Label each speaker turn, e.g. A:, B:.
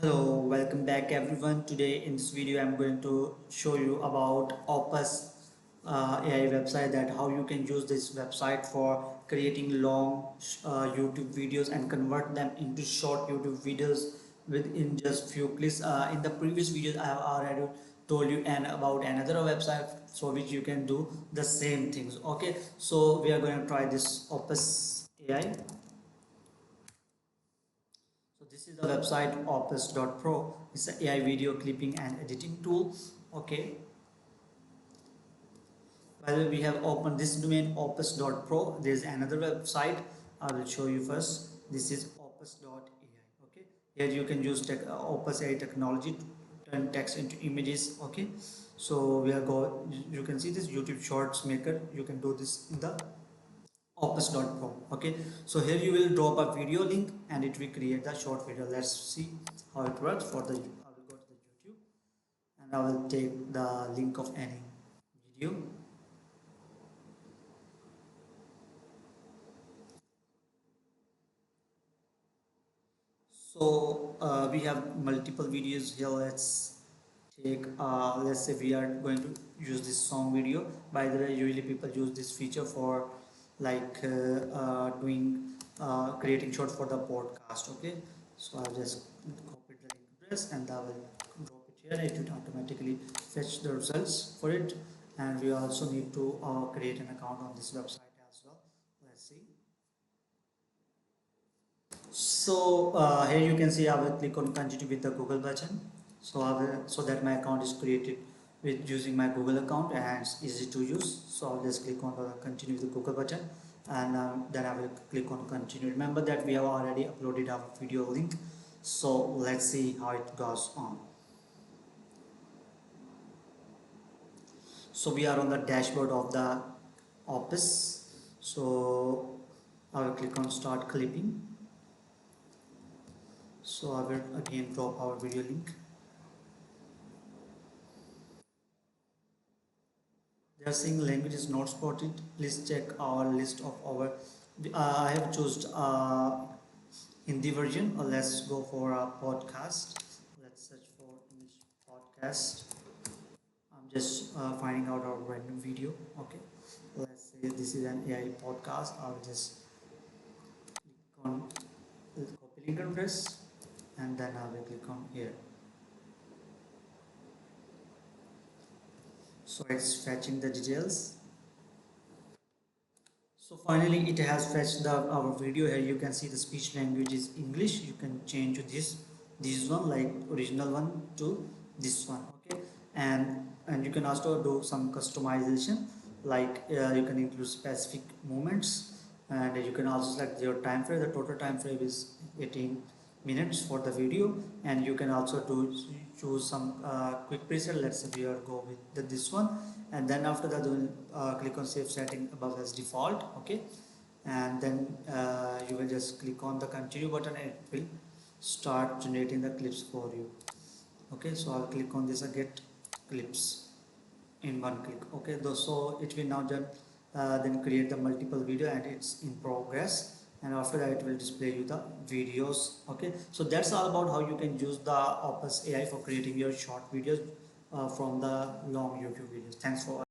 A: Hello, welcome back everyone. Today in this video I'm going to show you about Opus AI website, that how you can use this website for creating long YouTube videos and convert them into short YouTube videos within just few clicks. In the previous videos I have already told you about another website so which you can do the same things. Okay, so we are going to try this Opus AI. So this is the website opus.pro. It's an AI video clipping and editing tool. Okay. While we have opened this domain opus.pro, there is another website. I will show you first. This is opus.ai. Okay. Here you can use Opus AI technology to turn text into images. Okay. So we are go. You can see this YouTube Shorts Maker. You can do this in the opus.pro. Okay, so here you will drop a video link and it will create the short video. Let's see how it works. For the I will go to the YouTube and I will take the link of any video. So we have multiple videos here. Let's say we are going to use this song video. By the way, usually people use this feature for doing creating short for the podcast. Okay, so I'll just copy the link address and I will drop it here. It will automatically fetch the results for it, and we also need to create an account on this website as well. Let's see. So here you can see I will click on continue with the Google button. So so that my account is created with using my Google account and it's easy to use. So I'll just click on the continue with the Google button, and then I will click on continue. Remember that we have already uploaded our video link. So let's see how it goes on. So we are on the dashboard of the Opus. So I will click on start clipping. So I will again drop our video link. They are saying language is not spotted. Please check our list of our. I have chosen Hindi version. Let's go for a podcast. Let's search for English podcast. I'm just finding out our random video. Okay. Let's say this is an AI podcast. I'll just click on copy link address and then I will click on here. So it's fetching the details. So finally it has fetched our video. Here you can see the speech language is English. You can change to this one, like original one to this one. Okay, and you can also do some customization, like you can include specific moments, and you can also select your time frame. The total time frame is 18 minutes for the video, and you can also choose some quick preset. Let's say we are go with this one, and then after that click on save setting above as default. Okay, and then you will just click on the continue button and it will start generating the clips for you. Okay, so I'll click on this get clips in one click. Okay, so it will now then create the multiple video and it's in progress, and after that it will display you the videos. Okay, so that's all about how you can use the Opus AI for creating your short videos from the long YouTube videos. Thanks for